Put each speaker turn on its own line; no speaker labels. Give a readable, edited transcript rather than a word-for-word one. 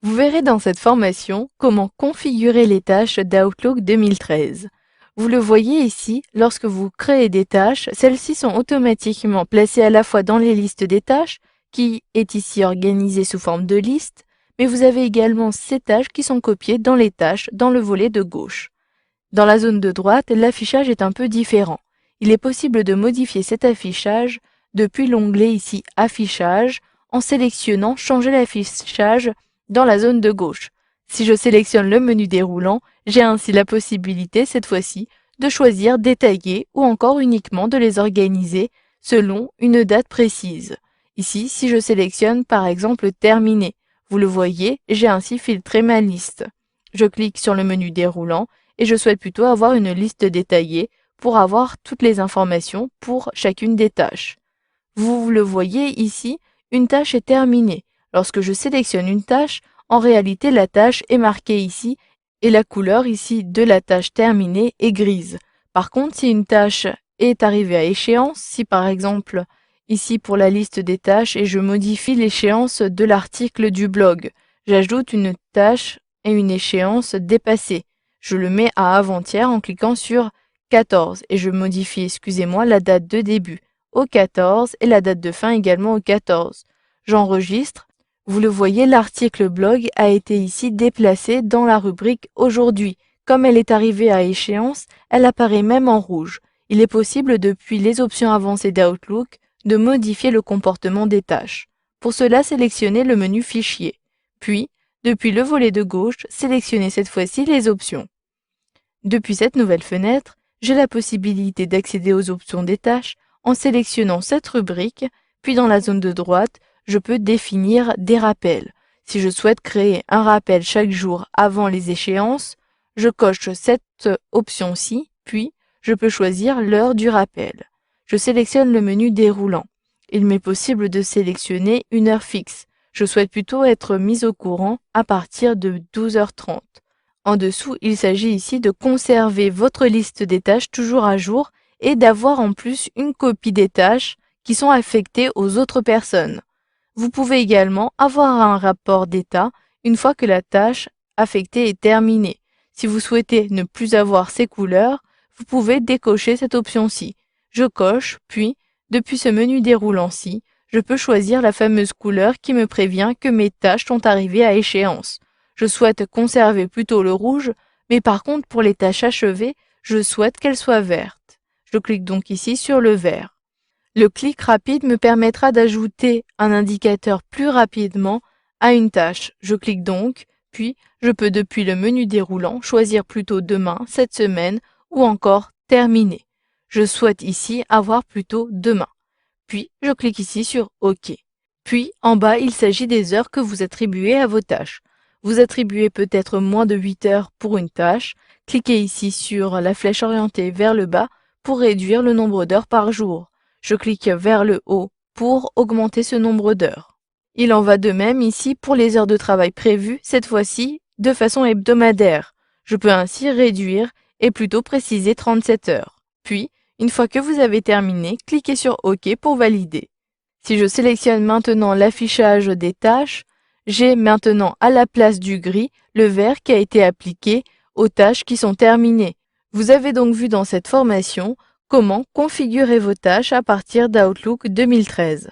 Vous verrez dans cette formation comment configurer les tâches d'Outlook 2013. Vous le voyez ici, lorsque vous créez des tâches, celles-ci sont automatiquement placées à la fois dans les listes des tâches, qui est ici organisée sous forme de liste, mais vous avez également ces tâches qui sont copiées dans les tâches dans le volet de gauche. Dans la zone de droite, l'affichage est un peu différent. Il est possible de modifier cet affichage depuis l'onglet ici Affichage en sélectionnant Changer l'affichage dans la zone de gauche. Si je sélectionne le menu déroulant, j'ai ainsi la possibilité cette fois-ci de choisir Détailler ou encore uniquement de les organiser selon une date précise. Ici, si je sélectionne par exemple Terminer, vous le voyez, j'ai ainsi filtré ma liste. Je clique sur le menu déroulant et je souhaite plutôt avoir une liste détaillée pour avoir toutes les informations pour chacune des tâches. Vous le voyez ici, une tâche est terminée. Lorsque je sélectionne une tâche, en réalité la tâche est marquée ici et la couleur ici de la tâche terminée est grise. Par contre, si une tâche est arrivée à échéance, si par exemple ici pour la liste des tâches et je modifie l'échéance de l'article du blog, j'ajoute une tâche et une échéance dépassée. Je le mets à avant-hier en cliquant sur 14 et je modifie, excusez-moi, la date de début au 14 et la date de fin également au 14. J'enregistre. Vous le voyez, l'article blog a été ici déplacé dans la rubrique Aujourd'hui. Comme elle est arrivée à échéance, elle apparaît même en rouge. Il est possible depuis les options avancées d'Outlook de modifier le comportement des tâches. Pour cela, sélectionnez le menu Fichier. Puis, depuis le volet de gauche, sélectionnez cette fois-ci les options. Depuis cette nouvelle fenêtre, j'ai la possibilité d'accéder aux options des tâches en sélectionnant cette rubrique, puis dans la zone de droite, je peux définir des rappels. Si je souhaite créer un rappel chaque jour avant les échéances, je coche cette option-ci, puis je peux choisir l'heure du rappel. Je sélectionne le menu déroulant. Il m'est possible de sélectionner une heure fixe. Je souhaite plutôt être mise au courant à partir de 12h30. En dessous, il s'agit ici de conserver votre liste des tâches toujours à jour et d'avoir en plus une copie des tâches qui sont affectées aux autres personnes. Vous pouvez également avoir un rapport d'état une fois que la tâche affectée est terminée. Si vous souhaitez ne plus avoir ces couleurs, vous pouvez décocher cette option-ci. Je coche, puis, depuis ce menu déroulant-ci, je peux choisir la fameuse couleur qui me prévient que mes tâches sont arrivées à échéance. Je souhaite conserver plutôt le rouge, mais par contre pour les tâches achevées, je souhaite qu'elles soient vertes. Je clique donc ici sur le vert. Le clic rapide me permettra d'ajouter un indicateur plus rapidement à une tâche. Je clique donc, puis je peux depuis le menu déroulant choisir plutôt demain, cette semaine ou encore terminer. Je souhaite ici avoir plutôt demain. Puis je clique ici sur OK. Puis en bas, il s'agit des heures que vous attribuez à vos tâches. Vous attribuez peut-être moins de 8 heures pour une tâche. Cliquez ici sur la flèche orientée vers le bas pour réduire le nombre d'heures par jour. Je clique vers le haut pour augmenter ce nombre d'heures. Il en va de même ici pour les heures de travail prévues, cette fois-ci de façon hebdomadaire. Je peux ainsi réduire et plutôt préciser 37 heures. Puis, une fois que vous avez terminé, cliquez sur OK pour valider. Si je sélectionne maintenant l'affichage des tâches, j'ai maintenant à la place du gris le vert qui a été appliqué aux tâches qui sont terminées. Vous avez donc vu dans cette formation comment configurer vos tâches à partir d'Outlook 2013.